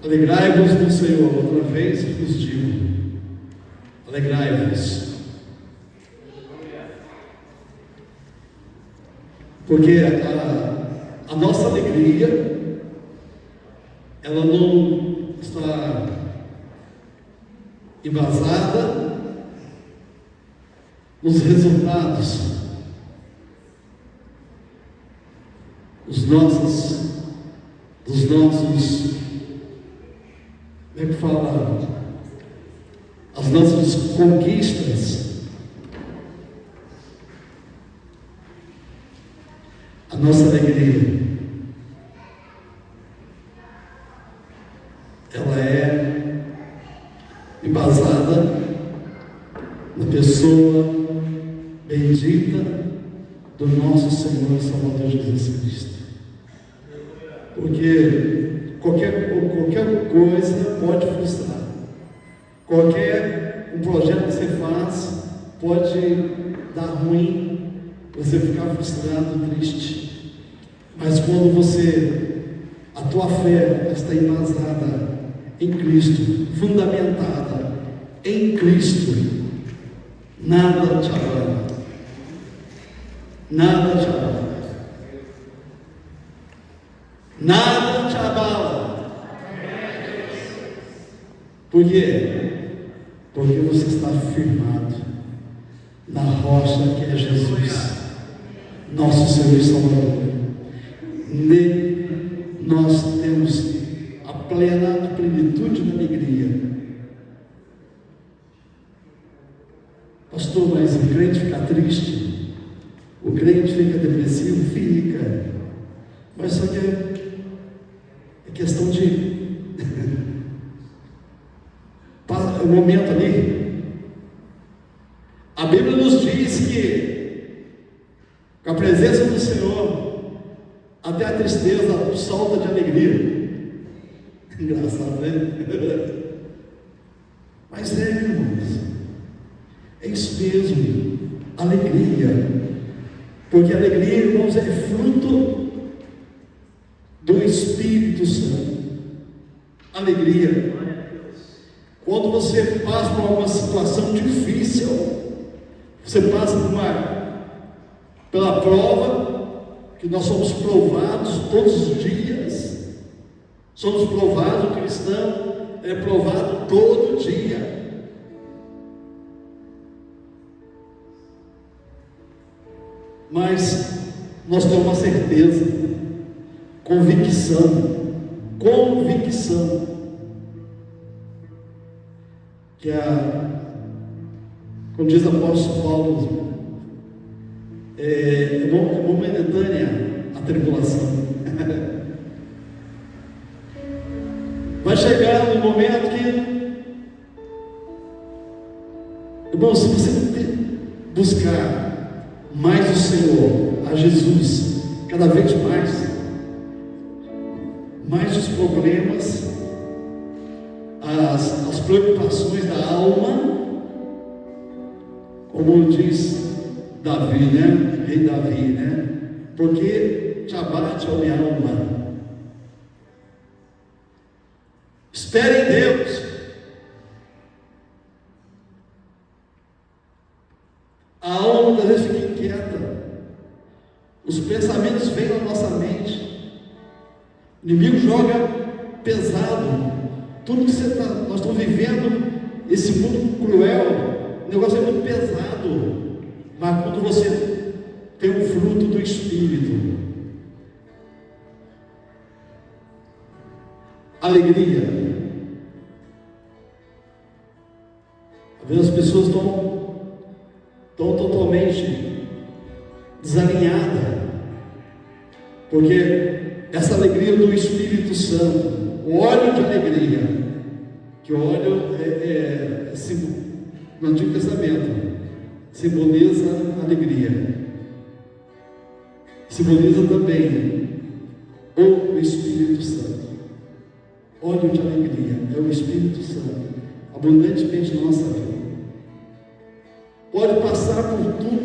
Alegrai-vos no Senhor. Outra vez vos digo: alegrai-vos. Porque a nossa alegria, ela não está embasada nos resultados, dos nossos, como é que fala? As nossas conquistas. A nossa alegria, ela é embasada na pessoa bendita do nosso Senhor e Salvador Jesus Cristo. Porque qualquer coisa pode frustrar. Qualquer projeto que você faz pode dar ruim, você ficar frustrado, triste. Mas quando a tua fé está embasada em Cristo, fundamentada em Cristo, nada te abala. Nada te abala. Nada te abala. Por quê? Porque você está firmado na rocha que é Jesus, nosso Senhor e Salvador. Nele nós temos a plenitude da alegria. Pastor, mas o crente fica triste, o crente fica depressivo? Fica. Mas só que é questão de o momento ali. A Bíblia nos diz que com a presença do Senhor até a tristeza solta de alegria. Engraçado, né? Mas irmãos, é isso mesmo, alegria. Porque a alegria, irmãos, é fruto do Espírito Santo. Alegria. Quando você passa por uma situação difícil, você passa pela prova, que nós somos provados todos os dias. Somos provados, o cristão é provado todo dia. Mas nós temos uma certeza, convicção, que como diz o apóstolo Paulo, é momentânea a tribulação. Vai chegar um momento que, irmão, se você buscar mais o Senhor, a Jesus, cada vez mais os problemas, as preocupações da alma, como diz Davi, né? Rei Davi, né? Porque te abate a minha alma. Espere em Deus. A alma muitas vezes fica inquieta. Os pensamentos vêm na nossa mente. O inimigo joga pesado. Tudo que nós estamos vivendo, esse mundo cruel, o negócio é muito pesado. Mas quando você tem um fruto do Espírito, alegria. Às vezes as pessoas estão totalmente desalinhadas, porque essa alegria do Espírito Santo, o óleo de alegria, que o óleo no Antigo Testamento simboliza a alegria, simboliza também o Espírito Santo. Óleo de alegria é o Espírito Santo, abundantemente na nossa vida. Pode passar por tudo,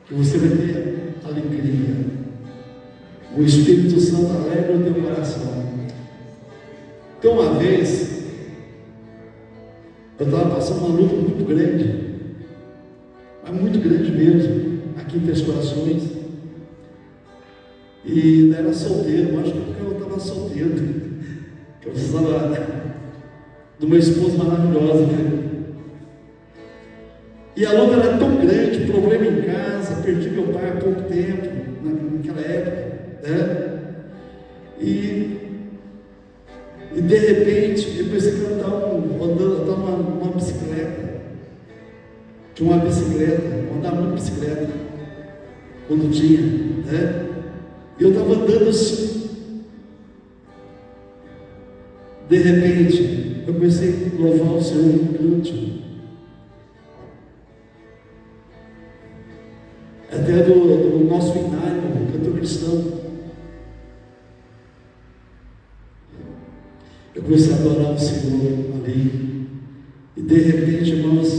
que você vai ter alegria. O Espírito Santo alegra o teu coração. Então, uma vez, eu estava passando uma luta muito grande, mas muito grande mesmo, aqui em Três Corações. E eu era solteiro, mas acho que porque eu estava solteiro, que eu precisava de uma esposa maravilhosa. E a luta era tão grande, problema em casa, perdi meu pai há pouco tempo, naquela época, né? E de repente eu pensei que eu estava andando uma bicicleta. Tinha uma bicicleta, eu andava muito bicicleta quando tinha, né? E eu estava andando assim. De repente eu comecei a louvar o Senhor em cântico. Até do nosso inário, cantor cristão. Eu comecei a adorar o Senhor ali. E de repente, irmãos,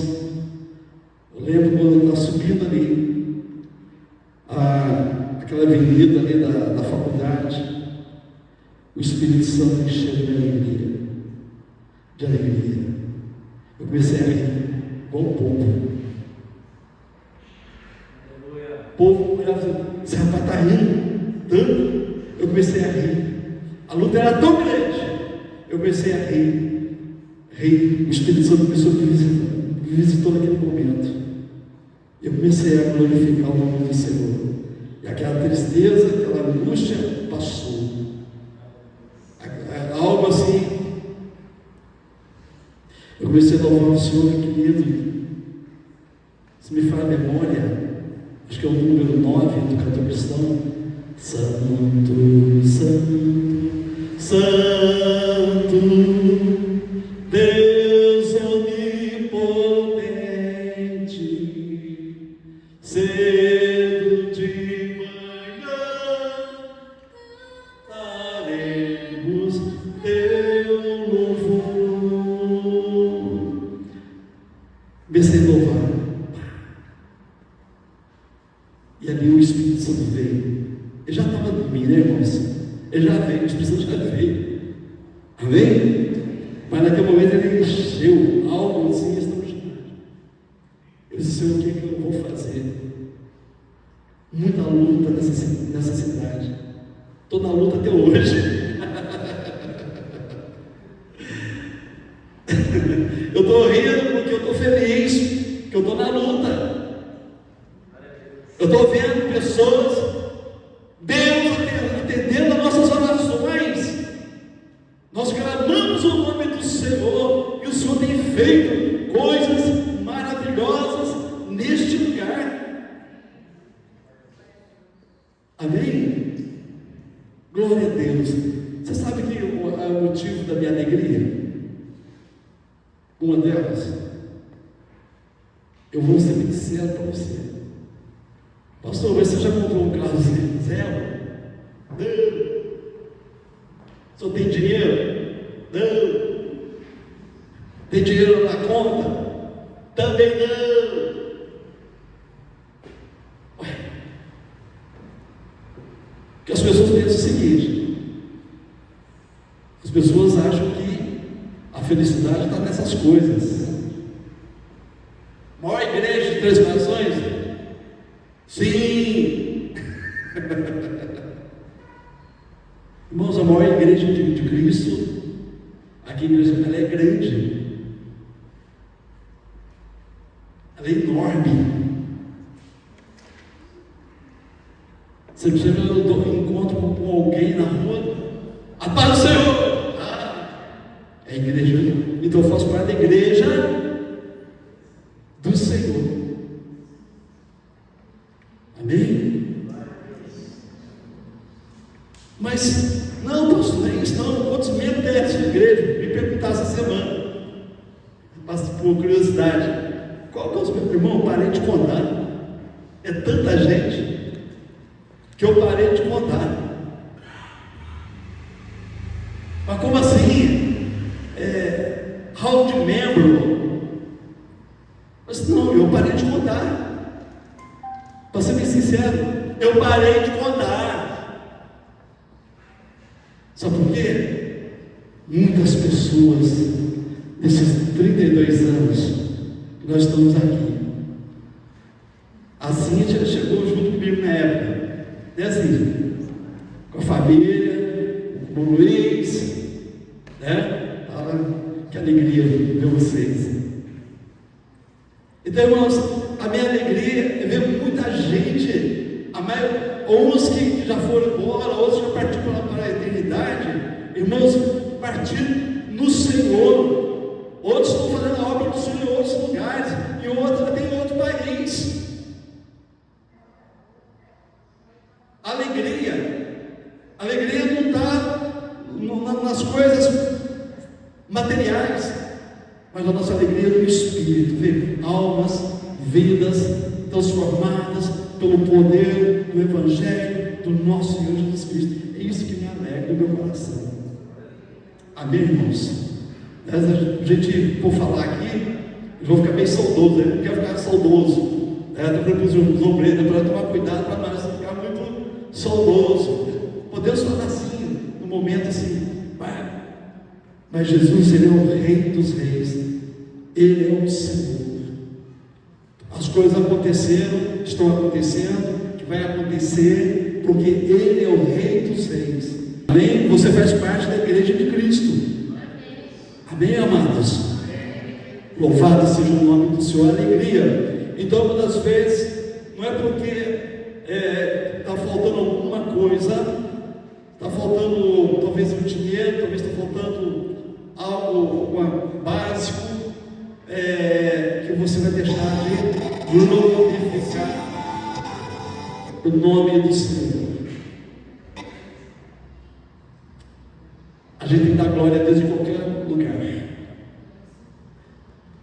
eu lembro quando eu estava subindo ali, aquela avenida ali da faculdade, o Espírito Santo me encheu de alegria. De alegria. Eu comecei a rir, igual o povo. O povo olhava assim, esse rapaz está rindo tanto. Eu comecei a rir. A luta era tão grande. Eu comecei a rir. O Espírito Santo começou a me visitou naquele momento. Eu comecei a glorificar o nome do Senhor. E aquela tristeza, aquela angústia passou. Algo assim. Eu comecei a louvar o Senhor, querido. Se me fala a memória, acho que é o número 9 do cantor cristão. Santo, Santo, Santo, Deus onipotente, cedo de manhã cantaremos teu louvor. Comecei a louvar. E ali o Espírito Santo veio. Ele já estava dormindo, né, irmãos? Ele já veio, o Espírito Santo já veio. Amém? Mas naquele momento ele encheu algo assim extraordinário. Eu disse, Senhor, o que é que eu vou fazer? Muita luta nessa cidade. Estou na luta até hoje. Eu estou rindo porque eu estou feliz, porque eu estou na luta. Eu estou vendo pessoas, Deus atendendo as nossas orações. Nós clamamos o nome do Senhor e o Senhor tem feito coisas maravilhosas neste lugar. Amém? Glória a Deus. Você sabe que o motivo da minha alegria? Uma delas, eu vou ser bem sincero para você. Pastor, você já comprou um carro zero? Não. Só tem dinheiro? Não. Tem dinheiro na conta? Também não. Ué. Porque as pessoas pensam o seguinte: as pessoas acham que a felicidade está nessas coisas. Maior igreja de Três Corações? Sim. Irmãos, a maior igreja de Cristo, aqui em igreja, ela é grande, ela é enorme. Você precisa encontro com alguém na rua, a paz do Senhor. É a igreja. Então eu faço parte da igreja do Senhor. Amém? Mas, não, pastor, é isso não. Quantos membros tem essa igreja? Me perguntaram essa semana. Por curiosidade. Qual que é os meus irmãos? Eu parei de contar. É tanta gente que eu parei de contar. Mas como assim? Hall de membro? Mas não, eu parei de contar. Para ser bem sincero, eu parei de contar. Sabe por quê? Muitas pessoas, nesses 32 anos que nós estamos aqui, a Cíntia chegou junto comigo na época, né, Cíntia? Com a família, com o Luiz, né? Que alegria ver vocês. Então, irmãos, a minha alegria é ver muita gente, uns que já foram embora, outros já partiram para a eternidade, irmãos, partindo no Senhor, outros estão fazendo a obra do Senhor em outros lugares, e outros até em outro país. Alegria não está nas coisas materiais, mas a nossa alegria é no Espírito, ver almas, vidas transformadas pelo poder do Evangelho do nosso Senhor Jesus Cristo. É isso que me alegra no meu coração. Amém, irmãos? A gente, por falar aqui, eu vou ficar meio saudoso, eu não quero ficar saudoso. Estou falando para os obreiros, para tomar cuidado para nós não ficar muito saudoso. Podemos falar assim, no momento assim, mas Jesus, Ele é o Rei dos Reis, Ele é o Senhor. As coisas aconteceram, estão acontecendo, que vai acontecer, porque Ele é o Rei dos Reis. Amém? Você faz parte da Igreja de Cristo. Amém, amados? Louvado seja o nome do Senhor. Alegria. Então, uma das vezes, não é porque está faltando alguma coisa, está faltando talvez um dinheiro, talvez está faltando algo básico, que você vai deixar de glorificar o nome do Senhor. A gente tem que dar glória a Deus em qualquer lugar.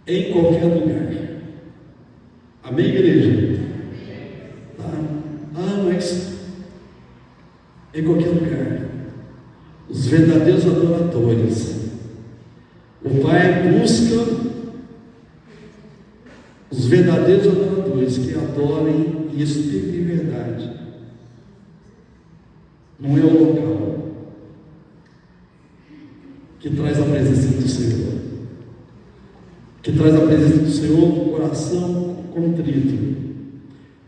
Em qualquer lugar. Amém, igreja? Tá? Mas em qualquer lugar. Os verdadeiros adoradores. O Pai busca os verdadeiros adoradores que adorem em espírito e em verdade. Não é o local que traz a presença do Senhor, que traz a presença do Senhor do coração contrito,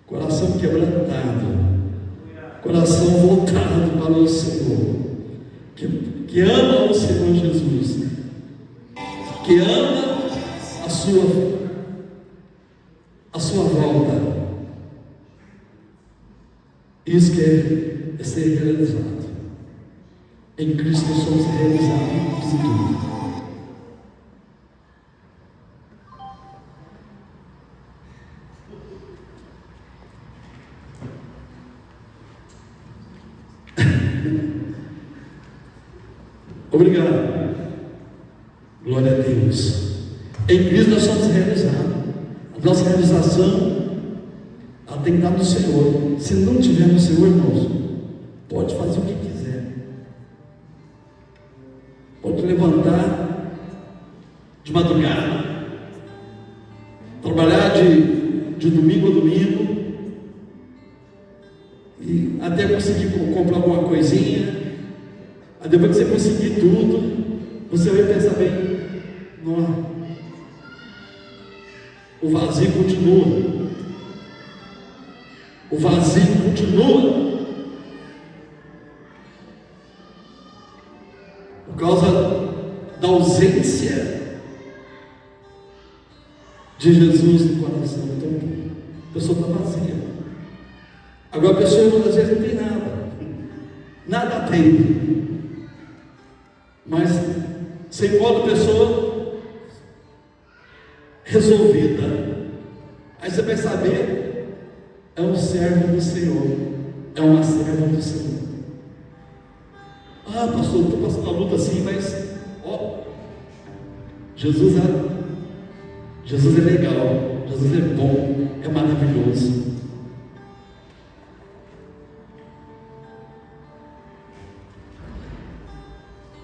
coração quebrantado, coração voltado para o Senhor, que ama o Senhor Jesus, que ama a sua volta. Isso que é ser realizado. Em Cristo nós somos realizados em tudo. Obrigado. Glória a Deus. Em Cristo nós somos realizados. A nossa realização, ela tem que estar no Senhor. Se não tiver no Senhor, irmãos, pode fazer o que quiser. Pode levantar de madrugada, trabalhar de domingo a domingo, e até conseguir comprar alguma coisinha. Aí depois que você conseguir tudo, você vai pensar bem, não, o vazio continua. O vazio continua. Por causa da ausência de Jesus no coração. Então, a pessoa está vazia. Agora a pessoa muitas vezes não tem nada. Nada tem. Mas você encontra a pessoa resolvida. Aí você vai saber, é um servo do Senhor, é uma serva do Senhor. Ah, pastor, estou passando uma luta assim, mas Jesus é legal, Jesus é bom, é maravilhoso.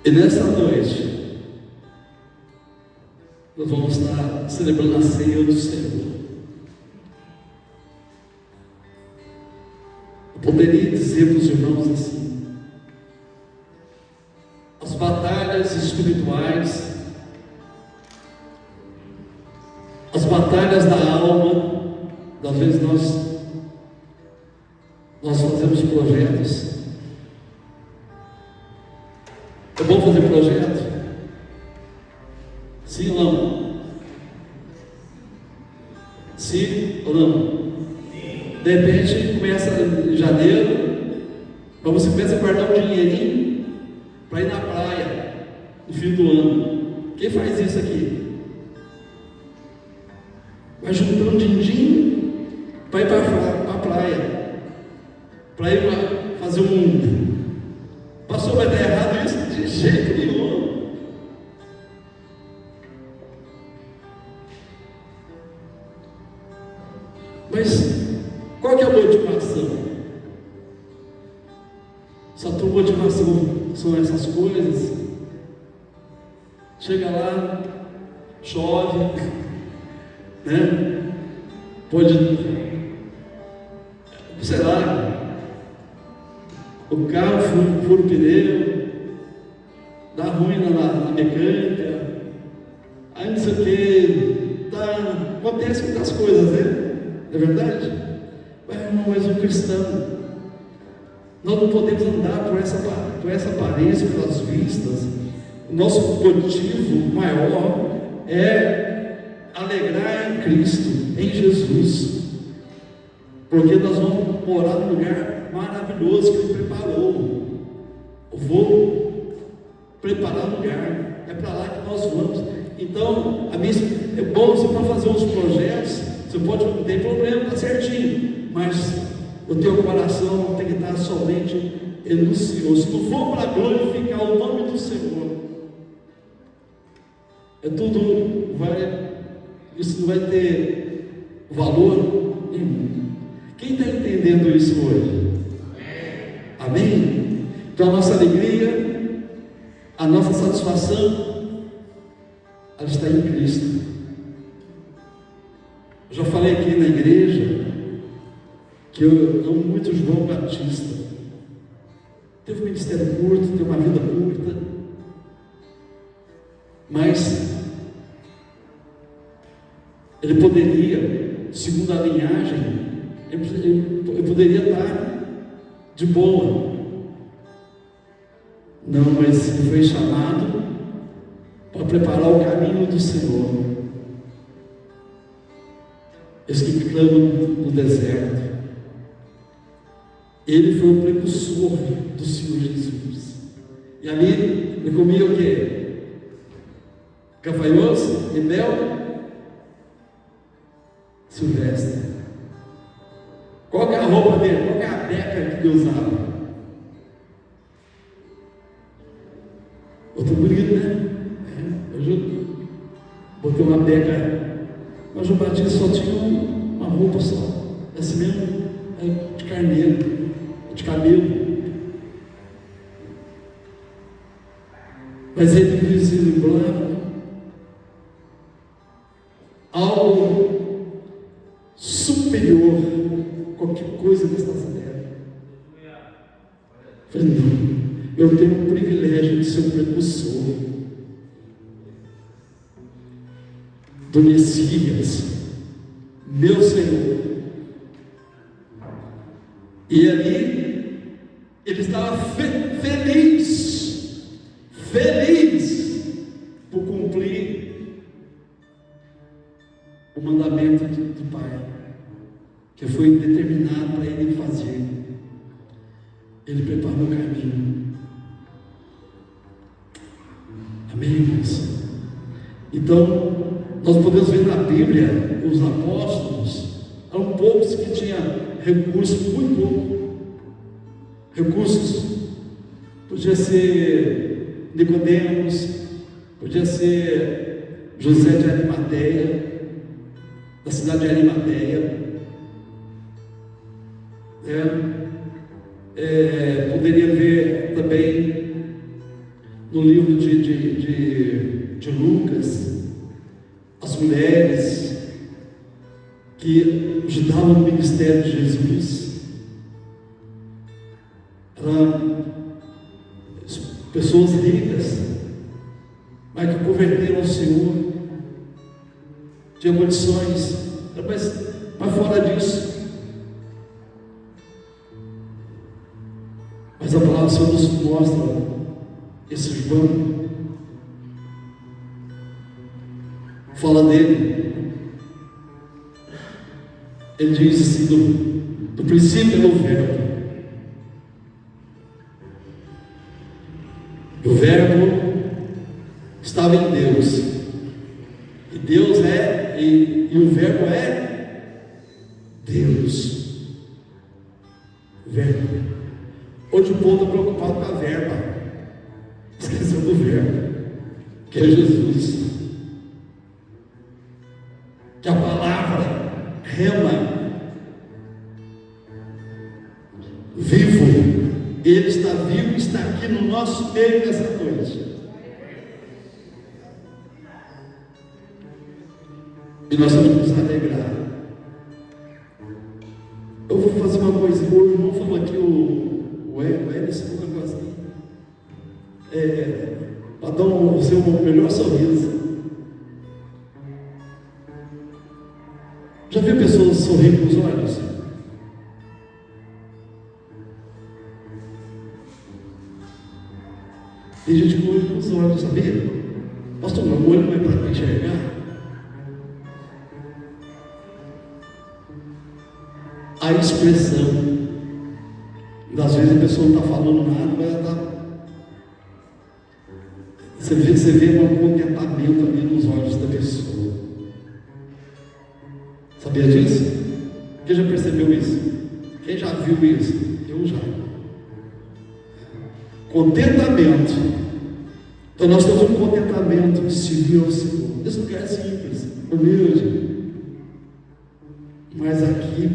E nessa noite nós vamos estar celebrando a ceia do Senhor. Eu poderia dizer para os irmãos assim: espirituais, as batalhas da alma. Às vezes nós fazemos projetos. É bom fazer projeto? Sim ou não? Sim ou não? De repente começa em janeiro, mas você começa a guardar um dinheirinho para ir na praia no fim do ano. Quem faz isso aqui? Vai juntando din-din para ir para a praia, para ir fazer um. Pastor, vai dar errado isso? De jeito nenhum. Mas qual que é a motivação? Se a tua motivação são essas coisas, chega lá, chove, né? Pode, sei lá, o carro fura o pneu, dá ruim na mecânica, aí não sei o que, acontece muitas coisas, né? Não é verdade? Mas um cristão, nós não podemos andar por essa aparência, pelas vistas. O nosso motivo maior é alegrar em Cristo, em Jesus, porque nós vamos morar num lugar maravilhoso que Ele preparou. Eu vou preparar um lugar, é para lá que nós vamos. Então, é bom você para fazer uns projetos, você pode, não tem problema, está certinho, mas o teu coração tem que estar somente no Senhor. Se não for para glorificar o nome do Senhor, isso não vai ter valor nenhum. Quem está entendendo isso hoje? Amém? Então a nossa alegria, a nossa satisfação, ela está em Cristo. Eu já falei aqui na igreja que eu amo muito João Batista. Teve um ministério curto, teve uma vida curta, mas ele poderia, segundo a linhagem, ele poderia estar de boa. Não, mas ele foi chamado para preparar o caminho do Senhor. Esse que clamam no deserto. Ele foi o precursor do Senhor Jesus. E ali ele comia o quê? Gafanhotos e mel silvestre. Qual que é a roupa dele? Qual que é a beca que ele usava? Outro bonito, né? Eu botei uma beca, mas o Batista só tinha uma roupa só, esse mesmo, de carneiro, de cabelo. Mas ele vislumbrava algo superior a qualquer coisa desta terra. Falei, não, eu tenho o privilégio de ser um precursor do Messias, meu Senhor. E ali ele estava feliz por cumprir o mandamento do Pai, que foi determinado para ele fazer. Ele preparou o caminho. Amém, irmãos? Então, nós podemos ver na Bíblia, os apóstolos eram poucos que tinham recursos, muito pouco. Recursos. Podia ser Nicodemos, podia ser José de Arimateia, da cidade de Arimateia. Poderia ver também no livro de Lucas, as mulheres que ajudavam no ministério de Jesus. Eram pessoas ricas, mas que converteram ao Senhor, tinha condições, mas fora disso. Mas a palavra do Senhor nos mostra esse João, fala dele. Ele diz assim: do princípio era o Verbo, e o Verbo estava em Deus, e Deus e o Verbo é Deus. Verbo. Hoje o povo está preocupado com a verba, esqueceu do Verbo, que é Jesus, que a palavra rema, vivo, Ele está vivo, está aqui no nosso meio nessa noite. E nós temos que nos alegrar. Eu vou fazer uma coisa. O irmão falou aqui, o Edson, um negocinho, para dar o seu melhor sorriso. Já viu pessoas sorrir com os olhos? Tem gente com o olho com os olhos, sabia? Pastor, meu olho não é para enxergar. A expressão. Às vezes a pessoa não está falando nada, mas ela está. Você vê um contentamento ali nos olhos da pessoa. Sabia disso? Quem já percebeu isso? Quem já viu isso? Eu já. Contentamento. Então nós temos um contentamento de servir ao Senhor. Esse lugar é simples, humilde. Mas aqui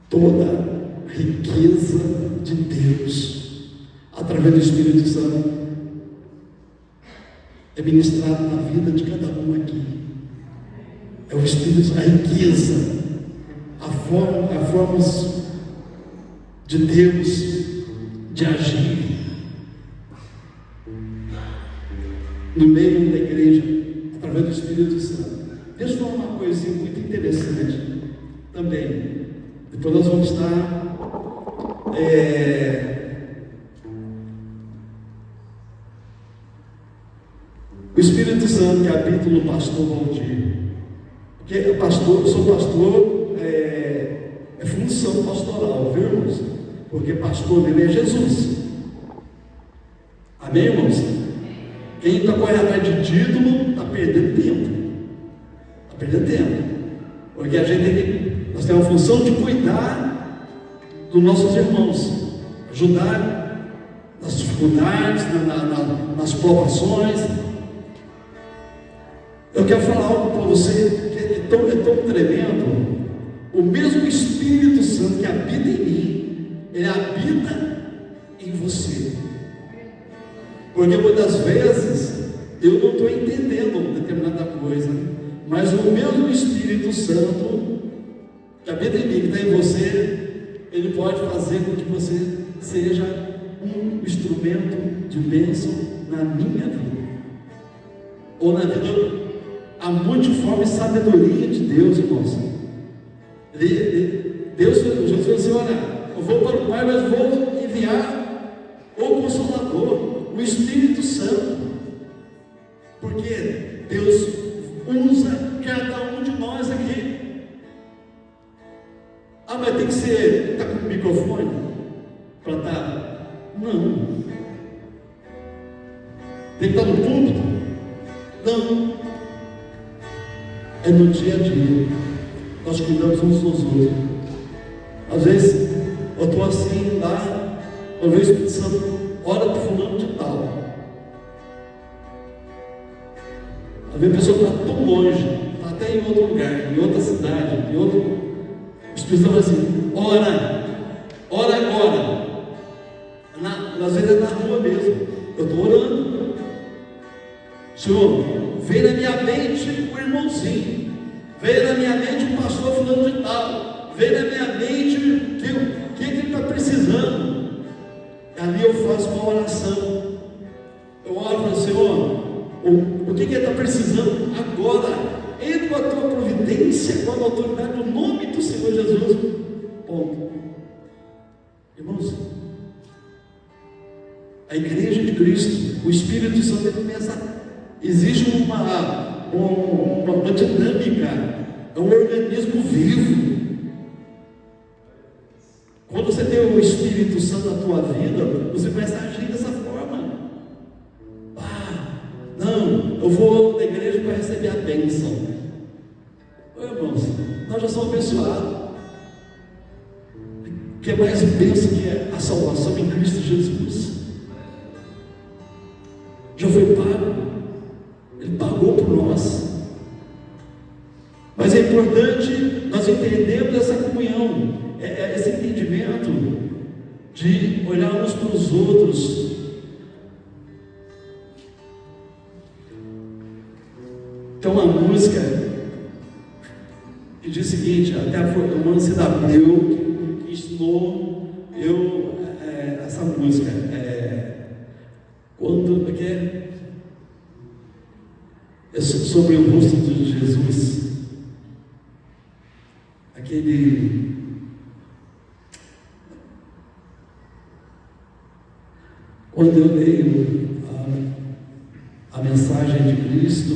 toda a riqueza de Deus, através do Espírito Santo, é ministrado na vida de cada um aqui. É o Espírito, a riqueza, a formas de Deus de agir no meio da igreja, através do Espírito Santo. Deixa eu falar uma coisa muito interessante também. Depois nós vamos estar o Espírito Santo que habita no pastor Valdir. Porque pastor, eu sou pastor, é função pastoral, viu, irmãos? Porque pastor dele é Jesus. Amém, irmãos? Quem está correndo atrás de título está perdendo tempo. Está perdendo tempo. Porque nós temos a função de cuidar dos nossos irmãos, ajudar nas dificuldades, nas provações. Eu quero falar algo para você que é tão tremendo. O mesmo Espírito Santo que habita em mim, ele habita em você. Porque muitas vezes eu não estou entendendo determinada coisa, mas o mesmo Espírito Santo que habita em mim, que está em você, ele pode fazer com que você seja um instrumento de bênção na minha vida, ou na vida, a multiforme sabedoria de Deus, irmãos. Jesus falou assim: olha, eu vou para o Pai, mas vou enviar o Consolador, o Espírito Santo, porque Deus usa cada um de nós aqui. Ah, mas tem que ser, está com o microfone para estar? Não. Tem que estar no púlpito? Não. É no dia a dia. Nós cuidamos uns dos outros. Às vezes eu estou assim lá, eu vejo o Espírito Santo, ora para fulano de tal. Às vezes a pessoa está tão longe, está até em outro lugar, em outra cidade, em outro. O Espírito Santo fala assim: ora agora. Às vezes é na rua mesmo. Eu estou orando. Senhor, vem na minha mente o irmãozinho, vem na minha mente o pastor fulano de tal, vem na minha mente o que ele está precisando. Ali eu faço uma oração. Eu oro para o Senhor, o que ele está precisando agora. Entre com a tua providência, com a autoridade do nome do Senhor Jesus. Ponto. Irmãos, a igreja de Cristo, o Espírito Santo, ele começa. Existe uma dinâmica, é um organismo vivo. Quando você tem o Espírito Santo na tua vida, você começa a agir dessa forma. Não, eu vou na igreja para receber a bênção. Irmãos, nós já somos abençoados. O que é mais bênção que é a salvação em Cristo Jesus? Já foi pago. Ele pagou por nós. Mas é importante nós entendermos essa comunhão, esse entendimento de olhar uns para os outros. Tem uma música que diz o seguinte, até foi o Mano C.W. que ensinou eu essa música. Quando é sobre o rosto de Jesus, quando eu leio a mensagem de Cristo,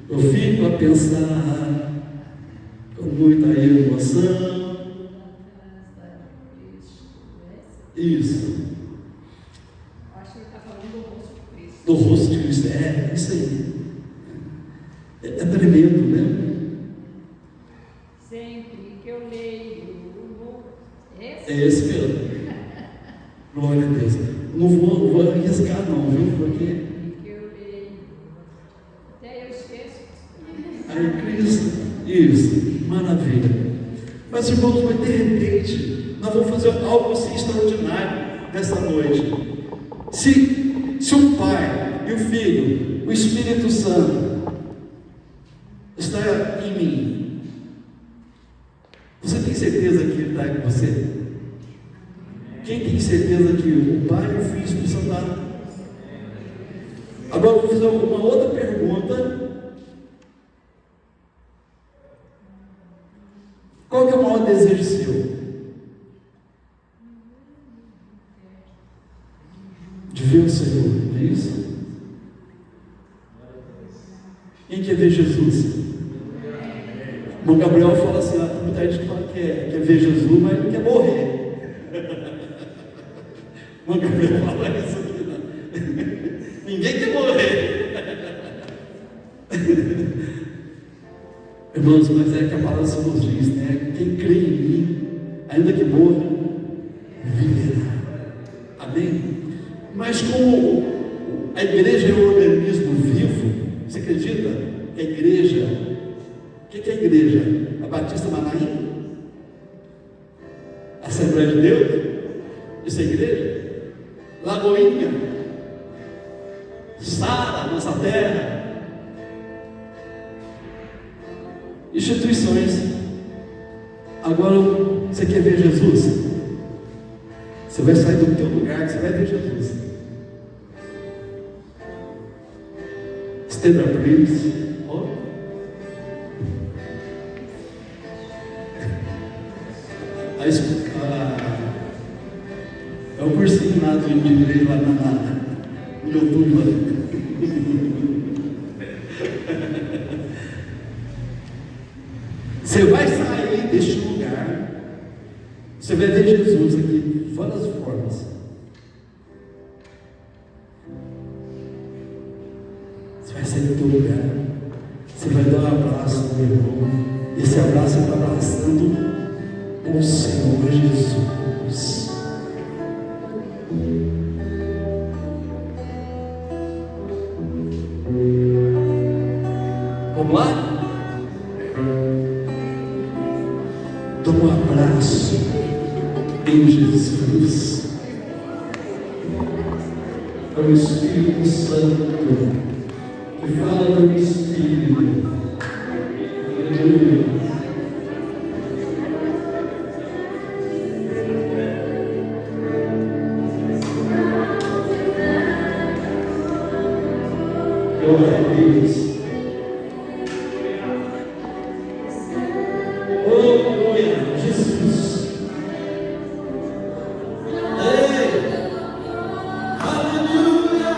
eu fico a pensar com muita emoção. Isso. Acho que ele está falando do rosto de Cristo. Do rosto de Cristo, isso aí. É tremendo, né? Sempre que eu leio, é esse mesmo. Glória a Deus. Não vou arriscar não, viu? Porque que eu leio, até eu esqueço. Aí Cristo, isso, maravilha. Mas irmãos, mas de repente nós vamos fazer algo assim extraordinário nessa noite. Se o Pai e o Filho, o Espírito Santo está em mim, você tem certeza que ele está com você? Quem tem certeza que o Pai e o Filho e o Espírito Santo estão? Agora eu vou fazer uma outra pergunta. Qual que é o maior desejo seu? De ver o Senhor, não é isso? Quem quer ver Jesus? O irmão Gabriel fala assim, muita gente fala que quer ver Jesus, mas não quer morrer. O irmão Gabriel fala isso aqui, não. Ninguém quer morrer. Irmãos, mas é que a palavra se nos diz, né? Quem crê em mim, ainda que morra, viverá. Amém? Mas como a igreja é um organismo vivo, você acredita que a igreja, o que é a igreja? A Batista Manaim? A Assembleia de Deus? Isso é igreja? Lagoinha? Sara, nossa terra? Instituições. Agora, você quer ver Jesus? Você vai sair do teu lugar, você vai ver Jesus. Estenda Prince. É o cursinho lá do igreja lá no YouTube lá. Você vai sair deste lugar, você vai ver Jesus aqui de várias formas. Você vai sair do teu lugar, você vai dar um abraço no meu irmão. Esse abraço está abraçando o Senhor Jesus. Vamos lá? Dá um abraço em Jesus. É o Espírito Santo que fala do Espírito. Aleluia. Glória a Deus. Oh, glória a Jesus. Ei, aleluia.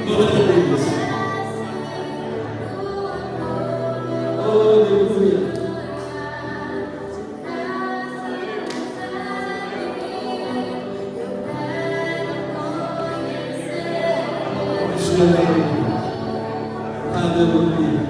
Glória a Deus. Aleluia. Aleluia.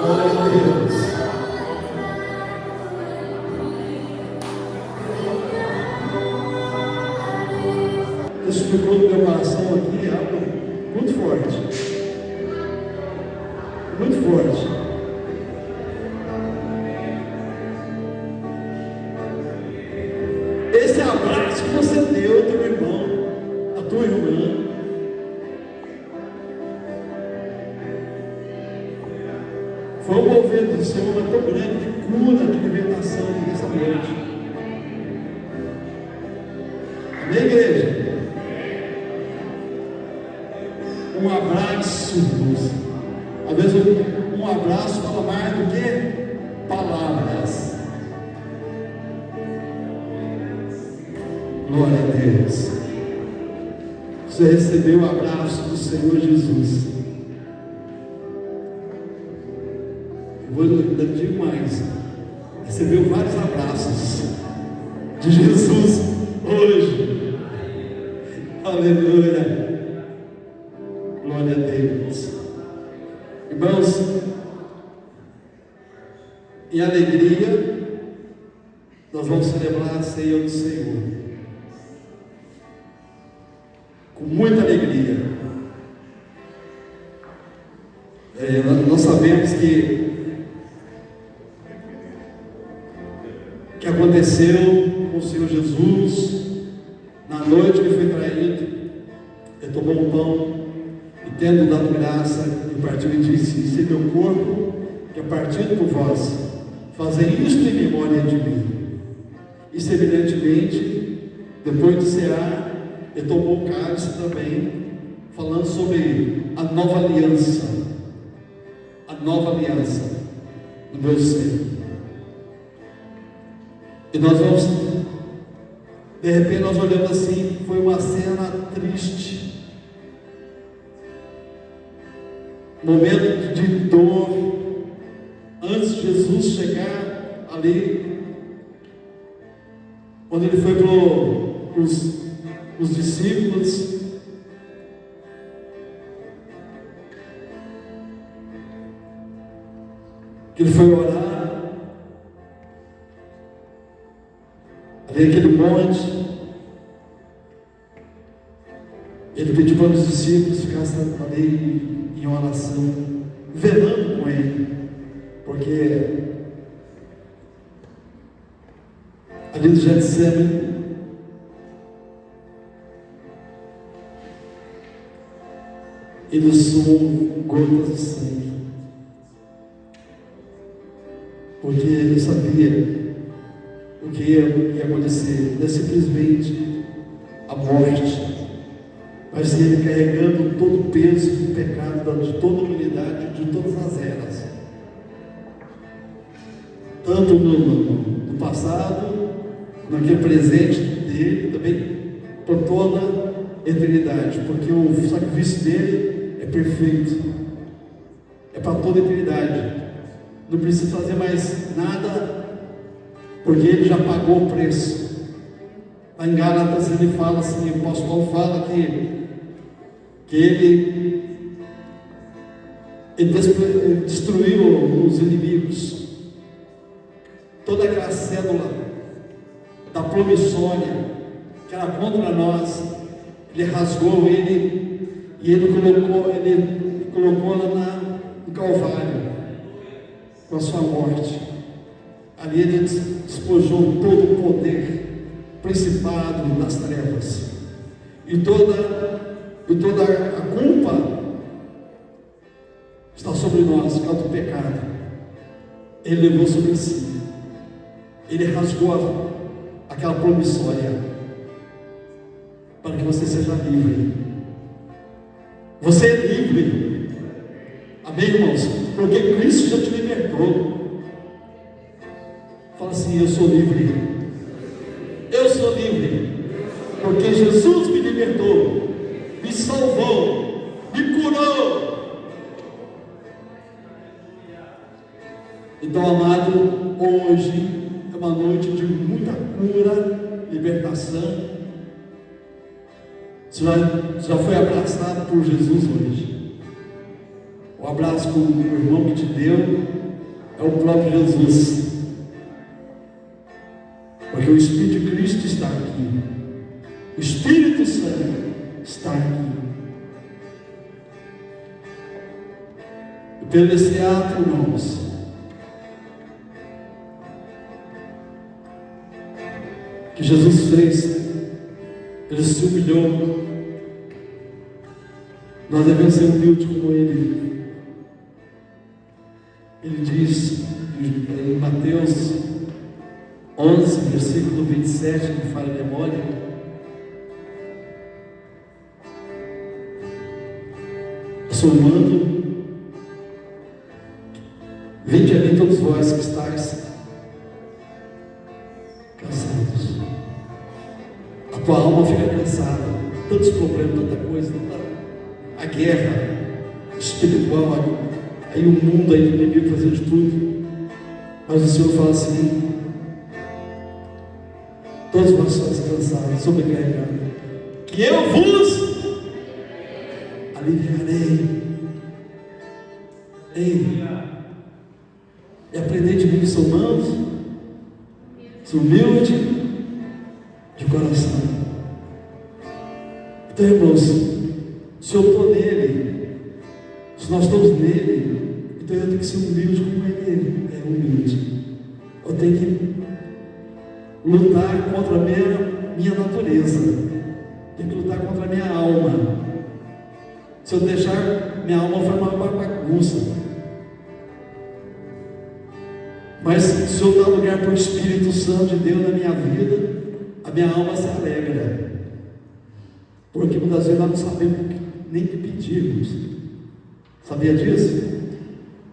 Glória a Deus. Esse ficou no meu coração aqui, é algo muito forte. Muito forte. Esse abraço que você deu ao teu irmão, à tua irmã, foi um mover do Senhor tão grande de cura, de libertação nessa noite. Amém, igreja? Um abraço, às vezes um abraço fala mais do que palavras. Glória a Deus. Você recebeu o abraço do Senhor Jesus. Eu digo mais, recebeu vários abraços de Jesus hoje. Aleluia. Glória a Deus. Irmãos, em alegria, nós vamos celebrar a ceia do Senhor. Com muita alegria. Nós sabemos que aconteceu com o Senhor Jesus, na noite que foi traído, ele tomou um pão, e tendo dado graça, ele partiu e disse: "Isso é meu corpo, que é partido por vós, fazei isto em memória de mim." E semelhantemente, depois de cear, ele tomou o cálice também, falando sobre a nova aliança no meu ser. E nós vamos, de repente nós olhamos assim, foi uma cena triste, momento de dor, antes de Jesus chegar ali, quando ele foi para os discípulos, que ele foi orar, ali aquele monte, ele pediu para os discípulos ficassem ali em oração, velando com ele, porque ali no Getsemane, ele suou gotas de sangue, porque ele sabia o que ia acontecer. Não é simplesmente a morte, mas ele carregando todo o peso do pecado, de toda a humanidade, de todas as eras. tanto no passado, naquele presente dele, também por toda a eternidade, porque o sacrifício dele é perfeito, é para toda a eternidade. Não precisa fazer mais nada, porque ele já pagou o preço. Lá em Gálatas ele fala assim, o apóstolo Paulo fala que ele destruiu os inimigos, toda aquela cédula da promissória que era contra nós, ele rasgou ele e ele colocou lá no Calvário com a sua morte. Ali ele despojou todo o poder, principado das trevas, e toda a culpa está sobre nós por causa do pecado. Ele levou sobre si, ele rasgou aquela promissória para que você seja livre. Você é livre, amém, irmãos? Porque Cristo já te libertou. Fala assim: eu sou livre, eu sou livre, porque Jesus me libertou, me salvou, me curou. Então, amado, hoje é uma noite de muita cura, libertação. Você já foi abraçado por Jesus hoje. O abraço que o irmão que te deu é o próprio Jesus, porque o Espírito de Cristo está aqui, o Espírito Santo está aqui. E pelo esse ato, irmãos, que Jesus fez, ele se humilhou. Nós devemos ser humildes como ele. Ele diz em Mateus 11, versículo 27, me falha a memória: somando, vinde a mim todos vós que estáis cansados. A tua alma fica cansada, tantos problemas, tanta coisa, a guerra espiritual, aí o mundo, aí o inimigo fazendo de tudo. Mas o Senhor fala assim: todos vós sois cansados, sobrecarregados, que eu vos aliviarei. Ei, e aprender de mim que sou manso, sou humilde de coração. Então, irmãos, se eu estou nele, se nós estamos nele, então eu tenho que ser humilde como ele é humilde. Eu tenho que lutar contra a minha natureza, tenho que lutar contra a minha alma. Se eu deixar, minha alma formar uma bagunça. Mas se eu dar lugar para o Espírito Santo de Deus na minha vida, a minha alma se alegra. Porque muitas vezes nós não sabemos nem o que pedirmos. Sabia disso?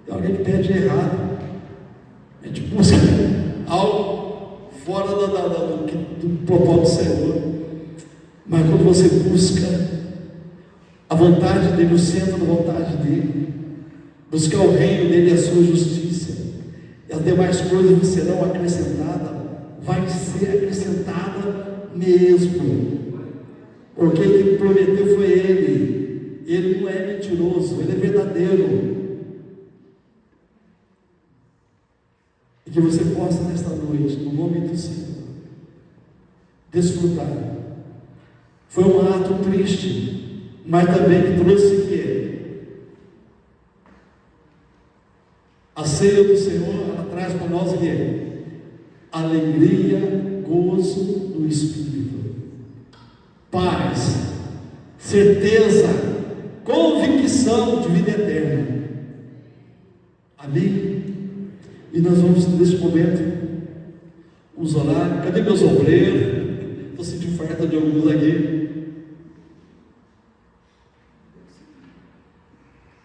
Tem alguém que pede errado. A gente busca algo fora do propósito do Senhor. Mas quando você busca a vontade dele, o centro da vontade dele, buscar o reino dele e a sua justiça, e as demais coisas serão acrescentadas, vai ser acrescentada mesmo. Porque quem prometeu foi ele. Ele não é mentiroso, ele é verdadeiro. E que você possa nesta noite, no nome do Senhor, desfrutar. Foi um ato triste, mas também que trouxe que a ceia do Senhor, ela traz para nós o que? Alegria, gozo do Espírito, paz, certeza, convicção de vida eterna. Amém? E nós vamos nesse momento nos orar. Cadê meus obreiros? Estou sentindo falta de alguns aqui.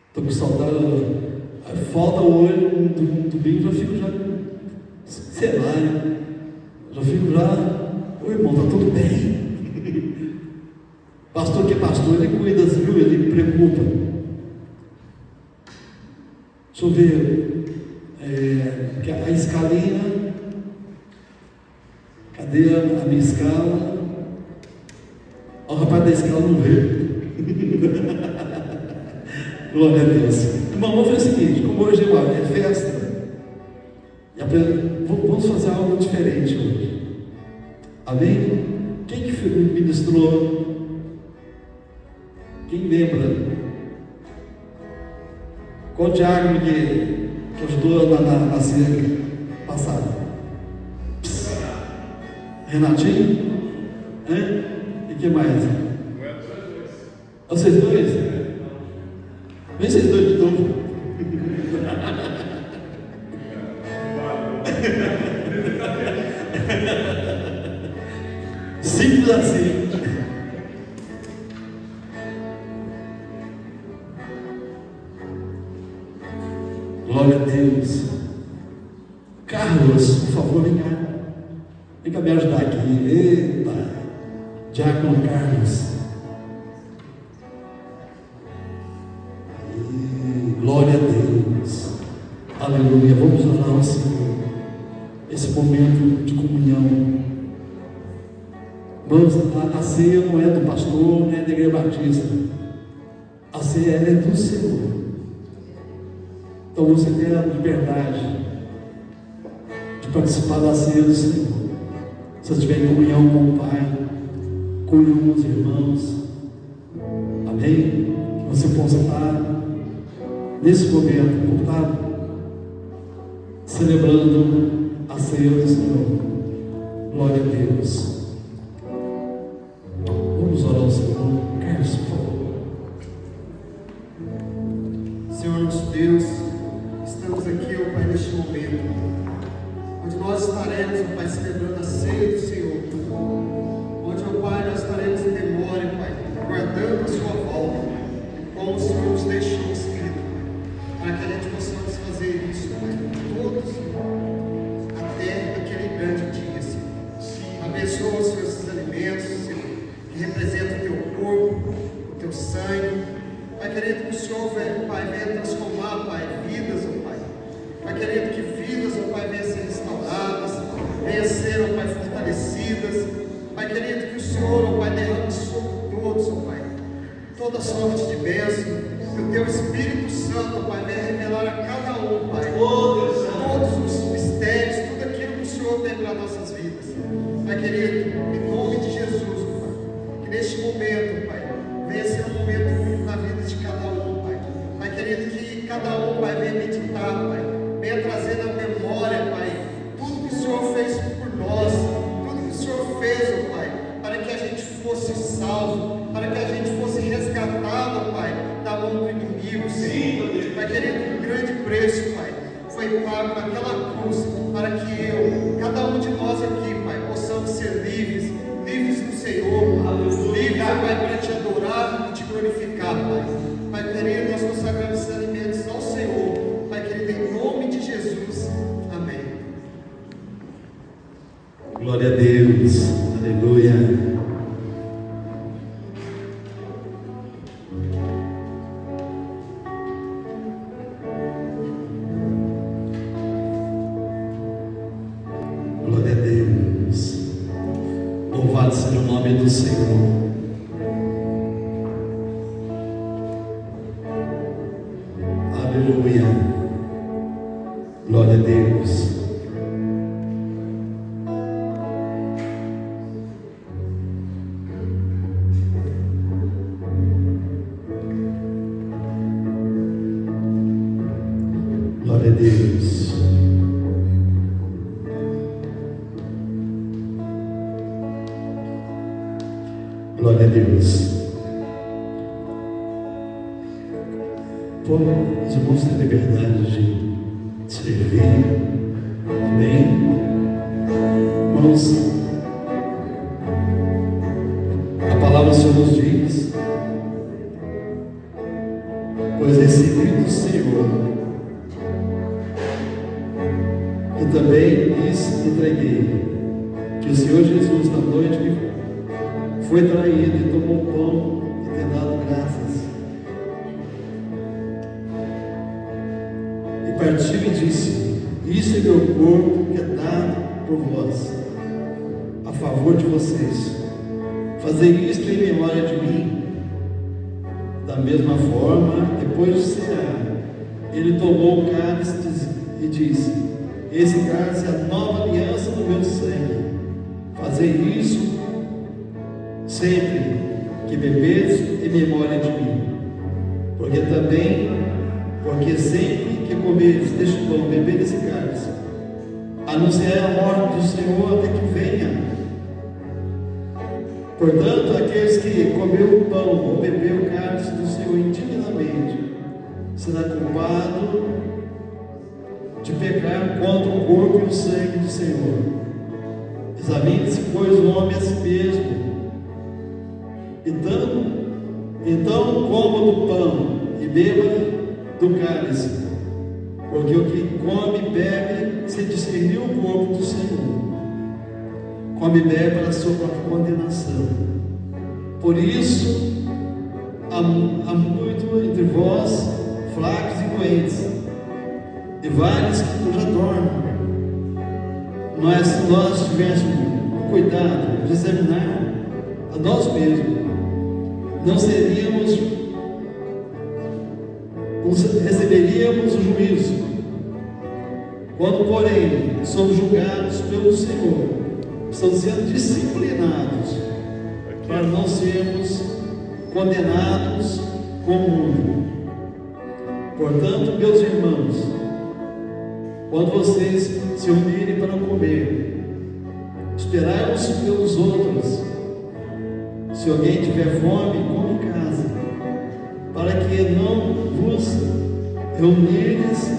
Estou com saudade. Falta hoje, um domingo já fico sei lá, já fico ô irmão, está tudo bem. Pastor que é pastor, ele cuida, viu? Ele preocupa. Deixa eu ver, a escalinha, cadê a minha escala? O rapaz da escala não veio. Glória a Deus. Irmão, vamos fazer o seguinte, como hoje é festa, vamos fazer algo diferente hoje. Amém? Quem que ministrou? Quem lembra? Qual diácono que ajudou na ceia passada? Renatinho? E que mais? Vocês dois? Vem vocês dois de novo. Simples assim. Glória a Deus. Carlos, por favor, vem cá. Vem cá me ajudar aqui. Eita, Diácono Carlos. Glória a Deus. Aleluia. Vamos orar ao Senhor. Esse momento de comunhão. Vamos, a ceia não é do pastor, não é da Igreja Batista. A ceia é do Senhor. Então você tem a liberdade de participar da ceia do Senhor. Se você estiver em comunhão com o Pai, comunhão com os irmãos. Amém? Que você possa estar nesse momento, estar celebrando a ceia do Senhor. Glória a Deus. Vamos orar ao Senhor. Carlos, por favor. Senhor nosso Deus, estamos aqui, ó Pai, neste momento, onde nós estaremos, ó Pai, celebrando a ceia do Senhor, onde, ó Pai, nós estaremos em memória, Pai, guardando a sua volta, como o Senhor nos deixou escrito, para que a gente possamos fazer isso, Pai, todos, até aquele grande dia, Senhor. Abençoa, Senhor, esses alimentos, Senhor, que representam o teu corpo, o teu sangue. Pai querido, que o Senhor, Pai, venha transformar, Pai, vidas, ó Pai. Pai querido, que vidas, ó Pai, venham ser restauradas, venham ser, ó Pai, fortalecidas. Pai querido, que o Senhor, ó Pai, derrame sobre todos, ó Pai, toda sorte de bênção. Que o teu Espírito Santo, ó Pai, venha revelar a cada um, Pai, todos os mistérios, tudo aquilo que o Senhor tem para nossas vidas. Pai querido, em nome de Jesus, ó Pai, que neste momento, Pai, venha ser um momento único na vida de cada um, Pai. Pai querido, que cada um, Pai, venha meditar, Pai, venha trazer na memória, Pai, tudo que o Senhor fez por nós, tudo que o Senhor fez, ó Pai, para que a gente fosse salvo, para que a gente fosse resgatado, Pai, da mão do inimigo, Senhor. Pai querido, um grande preço, Pai, foi pago naquela cruz, para que cada um de nós aqui, Pai, possamos ser livres no Senhor, livres, Pai, para te adorar e te glorificar, Pai. Pai querido, nós consagramos esses alimentos ao Senhor, Pai querido, em nome de Jesus, amém. Glória a Deus, aleluia. Glória a Deus. Louvado seja o nome do Senhor. Aleluia. Glória a Deus. Glória a Deus. Glória a Deus. Os irmãos têm liberdade de servir. Amém? Irmãos, a palavra do Senhor nos diz: pois recebi do Senhor E também lhes entreguei que o Senhor Jesus, na noite que foi traído e tomou pão e tem dado graças, e partiu e disse: isso é meu corpo que é dado por vós, a favor de vocês. Fazei isto em memória de mim. Da mesma forma, depois de cear, ele tomou o cálice e disse: esse cálice é a nova aliança do meu sangue. Fazei isso sempre que bebedes em memória de mim. Porque sempre que comeres deste pão, beberes esse cálice, anunciai a morte do Senhor até que venha. Portanto, aqueles que comeu o pão ou bebeu o cálice do Senhor indignamente, será culpado de pecar contra o corpo e o sangue do Senhor. Examine-se, pois, o homem a si mesmo. Então coma do pão e beba do cálice, porque o que come e bebe se discerniu o corpo do Senhor. Come e bebe para a sua própria condenação. Por isso, há muito entre vós fracos e doentes, e vários que já dormem. Mas se nós tivéssemos cuidado de examinar a nós mesmos, receberíamos o juízo. Quando, porém, somos julgados pelo Senhor, estamos sendo disciplinados para não sermos condenados com o mundo. Portanto, meus irmãos, quando vocês se unirem para comer, esperai-vos pelos outros. Se alguém tiver fome, come em casa, para que não vos reunires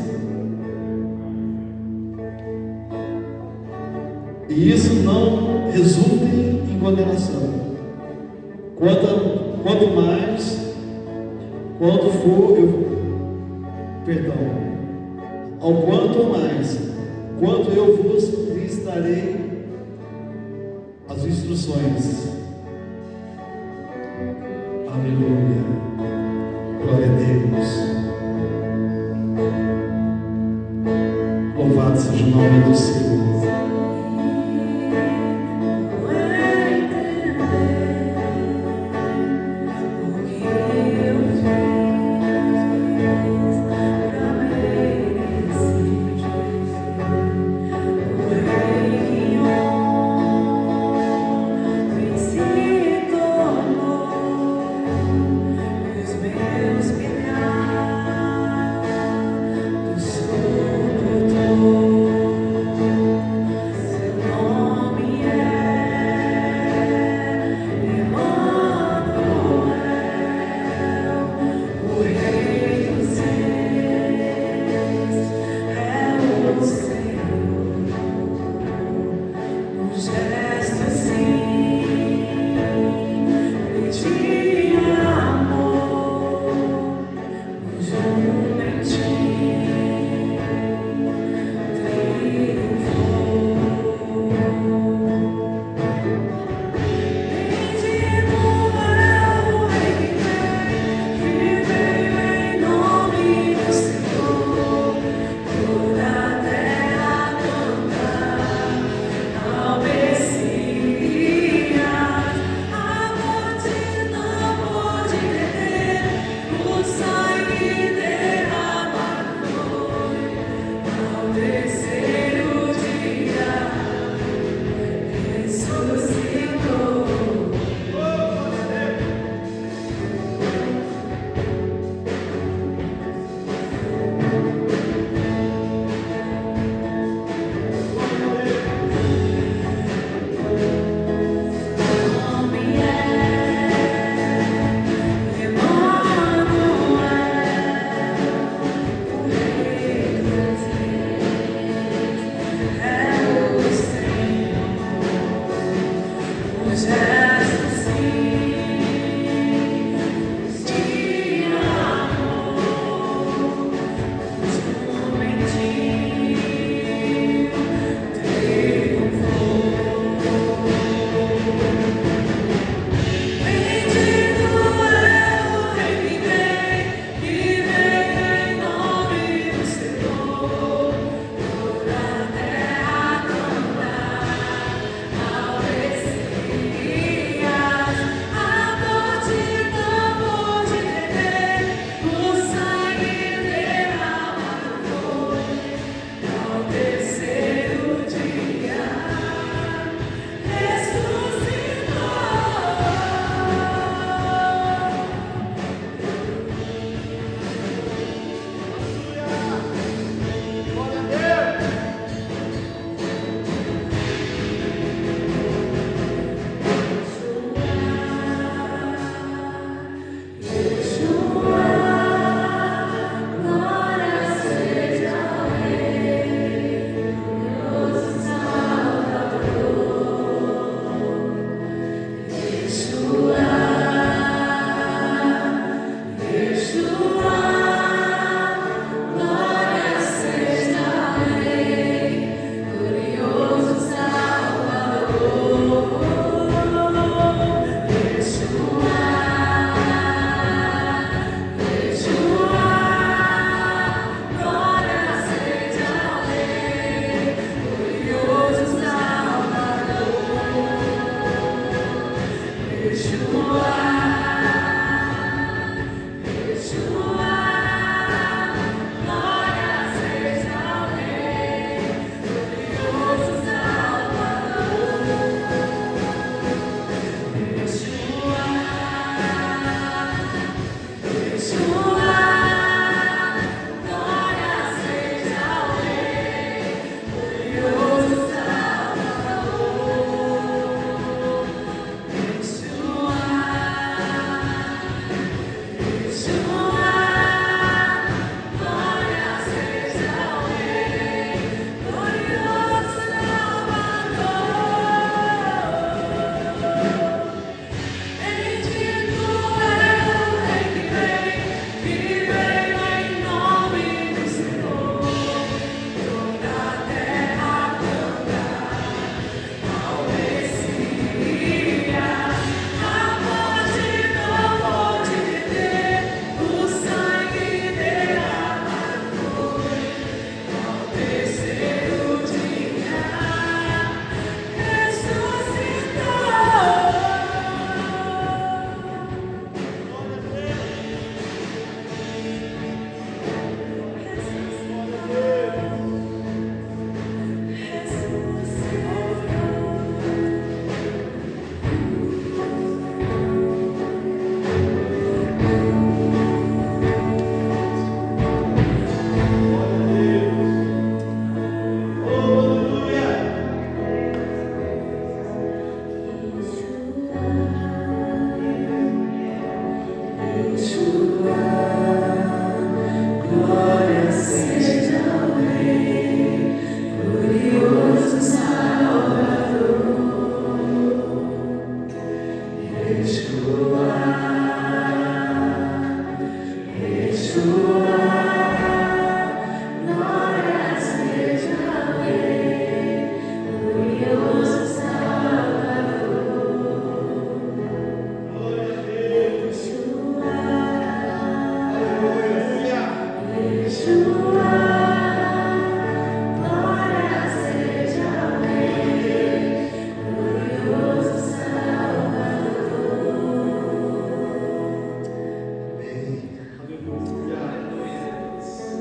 e isso não resulte em condenação. Quanto mais, ao quanto mais, quanto eu vos lhes darei as instruções. Aleluia. Glória a Deus. Louvado seja o nome do Senhor.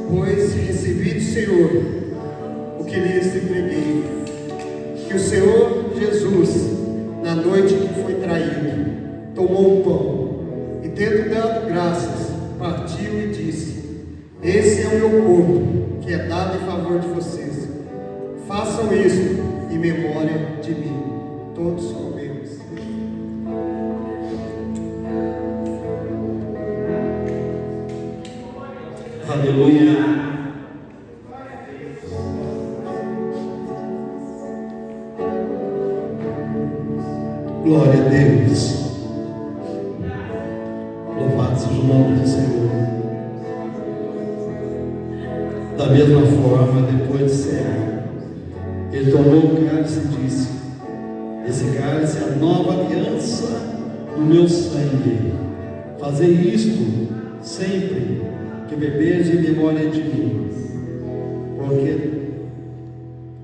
pois recebi do Senhor o que lhes entreguei, que o Senhor Jesus, na noite que foi traído, tomou o pão e, tendo dado graças, partiu e disse: esse é o meu corpo, que é dado em favor de vocês. Façam isso em memória de mim. Todos comemos. Aleluia. Glória a Deus. Louvado seja o nome do Senhor. Da mesma forma, depois de cear, ele tomou o cálice e disse: esse cálice é a nova aliança no meu sangue. Fazei isto sempre que beberes em memória de mim.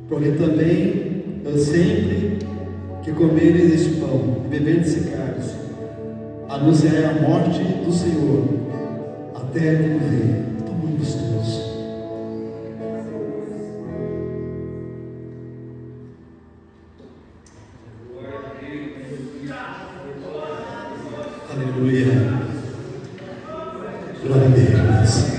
Porque também eu sempre que comeres este pão e beberes esse cálice, anunciarei a morte do Senhor até que ele venha. Está muito gostoso. Aleluia. Glória a Deus.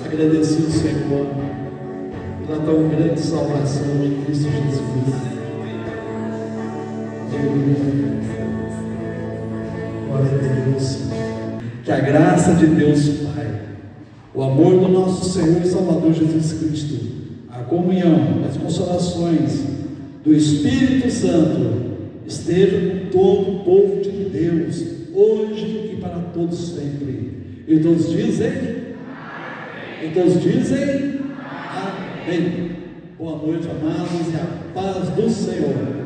Agradecer o Senhor pela tão grande salvação em Cristo Jesus. Glória a Deus. Que a graça de Deus Pai, o amor do nosso Senhor e Salvador Jesus Cristo, a comunhão, as consolações do Espírito Santo esteja com todo o povo de Deus, hoje e para todos sempre. E todos dizem? E todos dizem? Amém. Boa noite, amados, e a paz do Senhor.